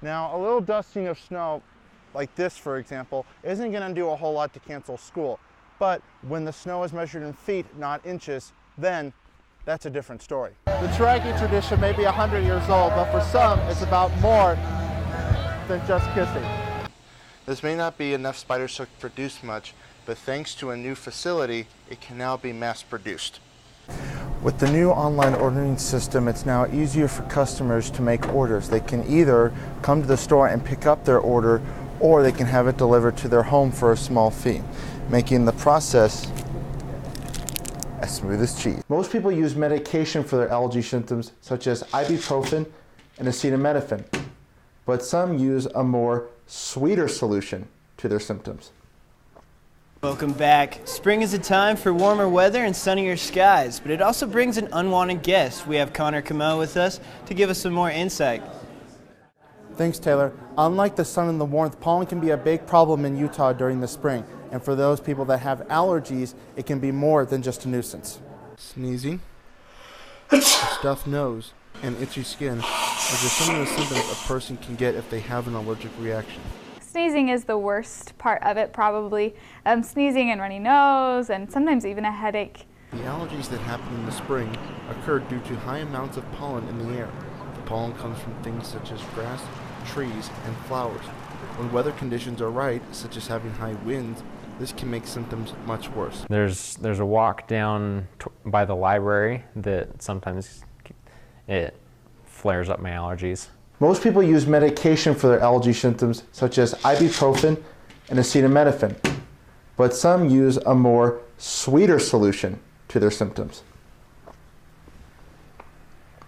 Now, a little dusting of snow, like this for example, isn't going to do a whole lot to cancel school. But when the snow is measured in feet, not inches, then that's a different story. The Taragi tradition may be 100 years old, but for some, it's about more than just kissing. This may not be enough spider silk to produce much, but thanks to a new facility, it can now be mass-produced. With the new online ordering system, it's now easier for customers to make orders. They can either come to the store and pick up their order, or they can have it delivered to their home for a small fee, making the process as smooth as cheese. Most people use medication for their allergy symptoms, such as ibuprofen and acetaminophen, but some use a more sweeter solution to their symptoms. Welcome back. Spring is a time for warmer weather and sunnier skies, but it also brings an unwanted guest. We have Comeau with us to give us some more insight. Thanks, Taylor. Unlike the sun and the warmth, pollen can be a big problem in Utah during the spring. And for those people that have allergies, it can be more than just a nuisance. Sneezing, a stuffed nose, and itchy skin are just some of the symptoms a person can get if they have an allergic reaction. Sneezing is the worst part of it, probably. Sneezing and runny nose, and sometimes even a headache. The allergies that happen in the spring occur due to high amounts of pollen in the air. The pollen comes from things such as grass, trees, and flowers. When weather conditions are right, such as having high winds, this can make symptoms much worse. There's a walk down by the library that sometimes it flares up my allergies. Most people use medication for their allergy symptoms, such as ibuprofen and acetaminophen, but some use a more sweeter solution to their symptoms.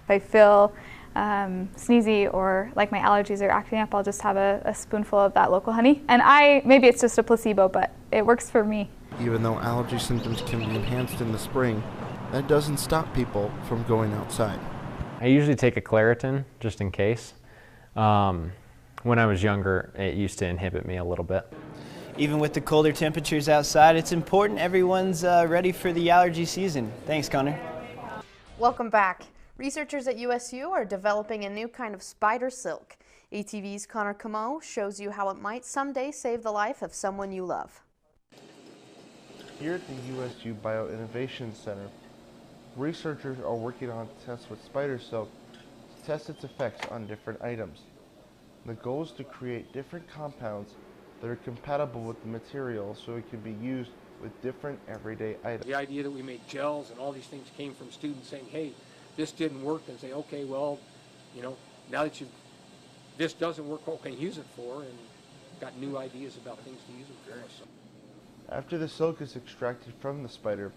If I feel sneezy or like my allergies are acting up, I'll just have a spoonful of that local honey. And maybe it's just a placebo, but it works for me. Even though allergy symptoms can be enhanced in the spring, that doesn't stop people from going outside. I usually take a Claritin just in case. When I was younger, it used to inhibit me a little bit. Even with the colder temperatures outside, it's important everyone's ready for the allergy season. Thanks, Connor. Welcome back. Researchers at USU are developing a new kind of spider silk. ATV's Connor Comeau shows you how it might someday save the life of someone you love. Here at the USU Bioinnovation Center, researchers are working on tests with spider silk to test its effects on different items. The goal is to create different compounds that are compatible with the material so it can be used with different everyday items. The idea that we make gels and all these things came from students saying, hey, this didn't work, and say, okay, well, now that this doesn't work, what can you use it for? And got new ideas about things to use it for. After the silk is extracted from the spider,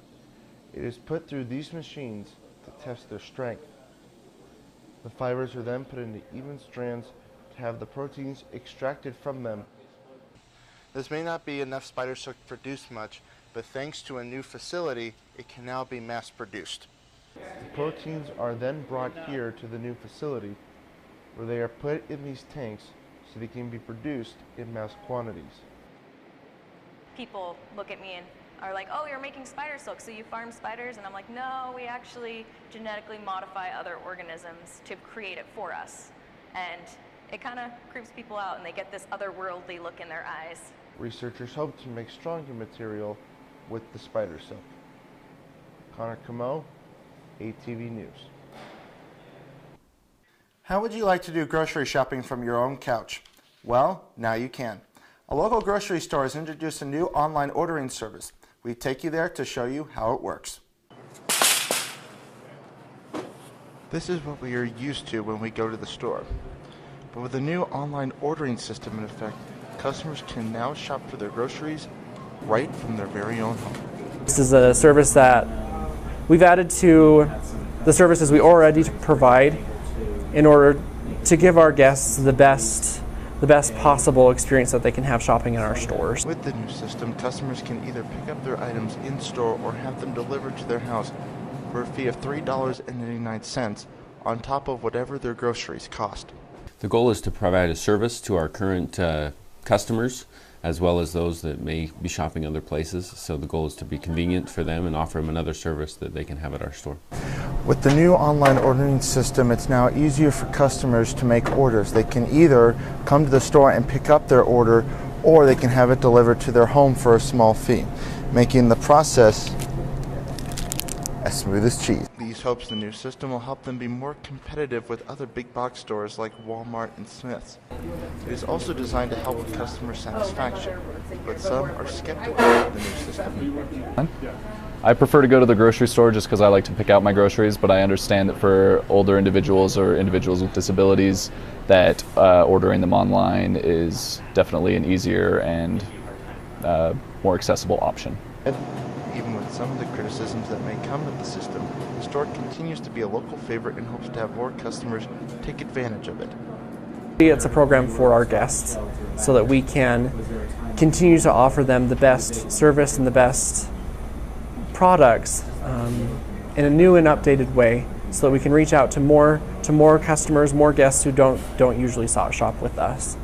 it is put through these machines to test their strength. The fibers are then put into even strands to have the proteins extracted from them. This may not be enough spider silk to produce much, but thanks to a new facility, it can now be mass-produced. The proteins are then brought here to the new facility, where they are put in these tanks so they can be produced in mass quantities. People look at me and are like, oh, you're making spider silk, so you farm spiders? And I'm like, no, we actually genetically modify other organisms to create it for us. And it kind of creeps people out, and they get this otherworldly look in their eyes. Researchers hope to make stronger material with the spider silk. Connor Comeau, ATV News. How would you like to do grocery shopping from your own couch? Well, now you can. A local grocery store has introduced a new online ordering service. We take you there to show you how it works. This is what we are used to when we go to the store. But with the new online ordering system in effect, customers can now shop for their groceries right from their very own home. This is a service that we've added to the services we already provide in order to give our guests the best possible experience that they can have shopping in our stores. With the new system, customers can either pick up their items in-store or have them delivered to their house for a fee of $3.99 on top of whatever their groceries cost. The goal is to provide a service to our current customers as well as those that may be shopping other places. So the goal is to be convenient for them and offer them another service that they can have at our store. With the new online ordering system, it's now easier for customers to make orders. They can either come to the store and pick up their order, or they can have it delivered to their home for a small fee, making the process as smooth as cheese. These hopes the new system will help them be more competitive with other big box stores like Walmart and Smith's. It is also designed to help with customer satisfaction, but some are skeptical of the new system. I prefer to go to the grocery store just because I like to pick out my groceries, but I understand that for older individuals or individuals with disabilities that ordering them online is definitely an easier and more accessible option. Even with some of the criticisms that may come with the system, the store continues to be a local favorite and hopes to have more customers take advantage of it. It's a program for our guests so that we can continue to offer them the best service and the best products in a new and updated way, so that we can reach out to more customers, more guests who don't usually shop with us.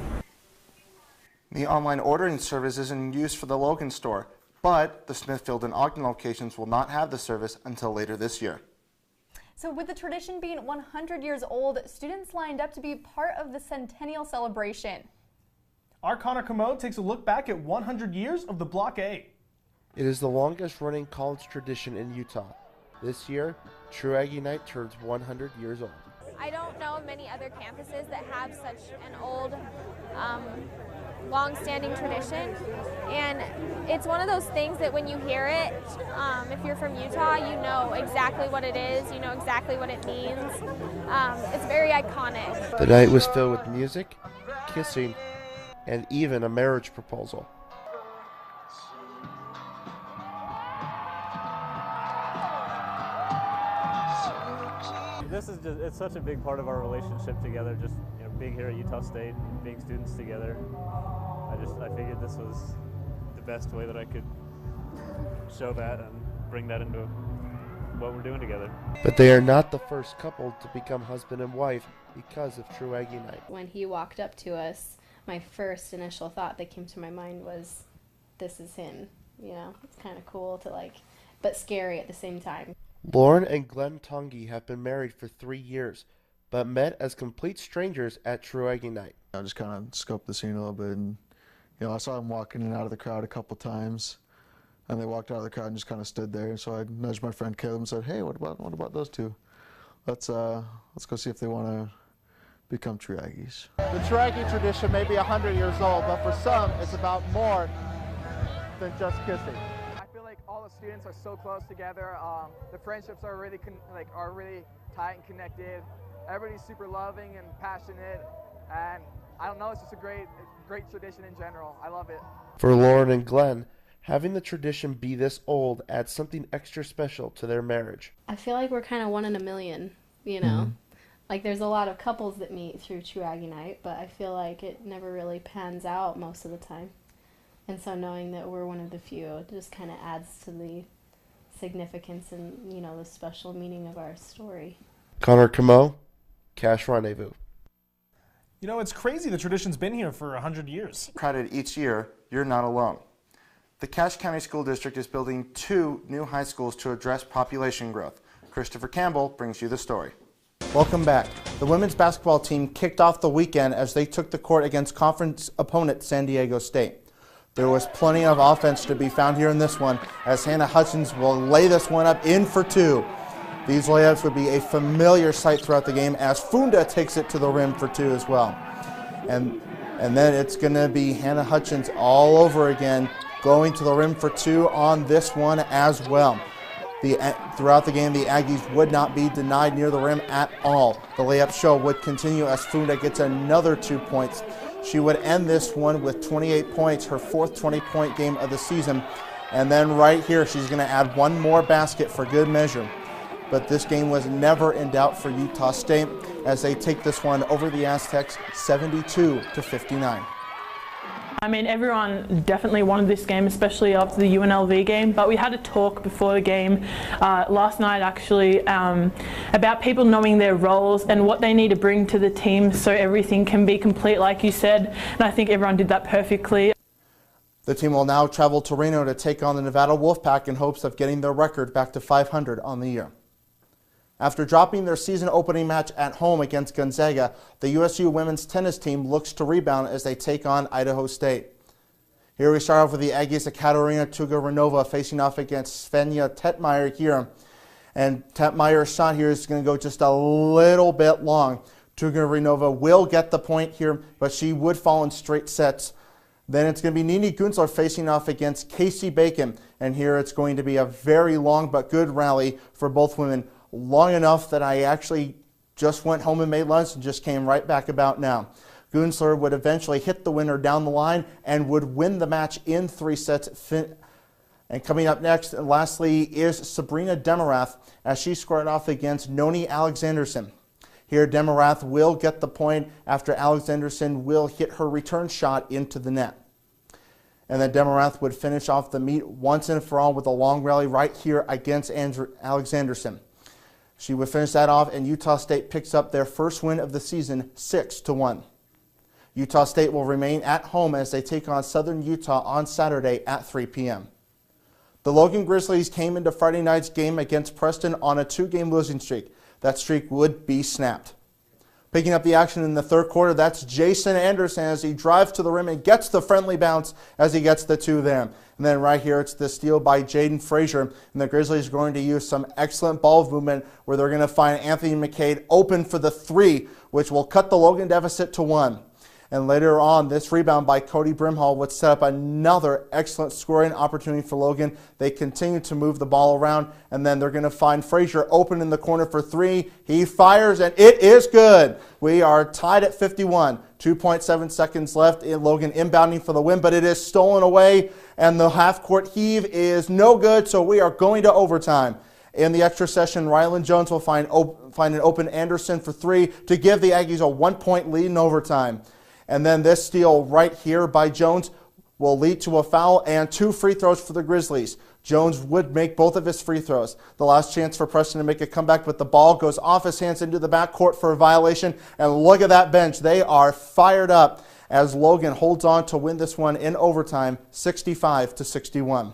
The online ordering service is in use for the Logan store, but the Smithfield and Ogden locations will not have the service until later this year. So with the tradition being 100 years old, students lined up to be part of the centennial celebration. Our Connor Comeau takes a look back at 100 years of the Block A. It is the longest running college tradition in Utah. This year, True Aggie Night turns 100 years old. I don't know of many other campuses that have such an old, long-standing tradition, and it's one of those things that when you hear it, if you're from Utah, you know exactly what it is, you know exactly what it means. It's very iconic. The night was filled with music, kissing, and even a marriage proposal. It's such a big part of our relationship together, just being here at Utah State and being students together. I figured this was the best way that I could show that and bring that into what we're doing together. But they are not the first couple to become husband and wife because of True Aggie Night. When he walked up to us, my first initial thought that came to my mind was, this is him. It's kind of cool to but scary at the same time. Lauren and Glenn Tongi have been married for 3 years, but met as complete strangers at True Aggie Night. I just kind of scoped the scene a little bit, and I saw them walking in and out of the crowd a couple times, and they walked out of the crowd and just kind of stood there. So I nudged my friend Caleb and said, "Hey, what about those two? Let's go see if they want to become True Aggies." The True Aggie tradition may be 100 years old, but for some, it's about more than just kissing. All the students are so close together. The friendships are really really tight and connected. Everybody's super loving and passionate, and I don't know, it's just a great tradition in general. I love it. For Lauren and Glenn, having the tradition be this old adds something extra special to their marriage. I feel like we're kind of one in a million, Like there's a lot of couples that meet through True Aggie Night, but I feel like it never really pans out most of the time. And so knowing that we're one of the few, it just kind of adds to the significance and, the special meaning of our story. Connor Comeau, Cash Rendezvous. It's crazy the tradition's been here for 100 years. Crowded each year, you're not alone. The Cache County School District is building 2 new high schools to address population growth. Christopher Campbell brings you the story. Welcome back. The women's basketball team kicked off the weekend as they took the court against conference opponent San Diego State. There was plenty of offense to be found here in this one, as Hannah Hutchins will lay this one up in for 2. These layups would be a familiar sight throughout the game, as Funda takes it to the rim for 2 as well. And then it's going to be Hannah Hutchins all over again, going to the rim for 2 on this one as well. Throughout the game, the Aggies would not be denied near the rim at all. The layup show would continue as Funda gets another 2 points. She would end this one with 28 points, her 4th 20-point game of the season. And then right here, she's going to add 1 more basket for good measure. But this game was never in doubt for Utah State as they take this one over the Aztecs 72-59. I mean, everyone definitely wanted this game, especially after the UNLV game, but we had a talk before the game last night actually about people knowing their roles and what they need to bring to the team so everything can be complete, like you said, and I think everyone did that perfectly. The team will now travel to Reno to take on the Nevada Wolfpack in hopes of getting their record back to 500 on the year. After dropping their season opening match at home against Gonzaga, the USU women's tennis team looks to rebound as they take on Idaho State. Here we start off with the Aggies of Katarina Tuga-Renova facing off against Svenja Tetmeier here. And Tetmeier's shot here is going to go just a little bit long. Tuga-Renova will get the point here, but she would fall in straight sets. Then it's going to be Nini Gunzler facing off against Casey Bacon. And here it's going to be a very long but good rally for both women. Long enough that I actually just went home and made lunch and just came right back about now. Gunzler would eventually hit the winner down the line and would win the match in 3 sets. And coming up next, and lastly, is Sabrina Demarath as she squared off against Noni Alexanderson. Here, Demarath will get the point after Alexanderson will hit her return shot into the net. And then Demarath would finish off the meet once and for all with a long rally right here against Alexanderson. She would finish that off, and Utah State picks up their first win of the season, 6-1. Utah State will remain at home as they take on Southern Utah on Saturday at 3 p.m. The Logan Grizzlies came into Friday night's game against Preston on a 2-game losing streak. That streak would be snapped. Picking up the action in the third quarter, that's Jason Anderson as he drives to the rim and gets the friendly bounce as he gets the 2 there. And then right here, it's the steal by Jaden Frazier. And the Grizzlies are going to use some excellent ball movement where they're going to find Anthony McCade open for the 3, which will cut the Logan deficit to 1. And later on, this rebound by Cody Brimhall would set up another excellent scoring opportunity for Logan. They continue to move the ball around, and then they're going to find Frazier open in the corner for 3. He fires, and it is good. We are tied at 51. 2.7 seconds left. Logan inbounding for the win, but it is stolen away, and the half-court heave is no good, so we are going to overtime. In the extra session, Rylan Jones will find an open Anderson for 3 to give the Aggies a 1-point lead in overtime. And then this steal right here by Jones will lead to a foul and 2 free throws for the Grizzlies. Jones would make both of his free throws. The last chance for Preston to make a comeback, but the ball goes off his hands into the backcourt for a violation. And look at that bench. They are fired up as Logan holds on to win this one in overtime, 65-61.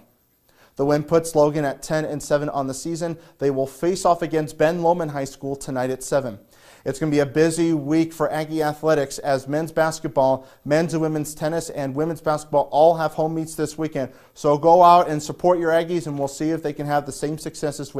The win puts Logan at 10-7 on the season. They will face off against Ben Lomond High School tonight at 7. It's going to be a busy week for Aggie athletics as men's basketball, men's and women's tennis, and women's basketball all have home meets this weekend. So go out and support your Aggies, and we'll see if they can have the same success this week.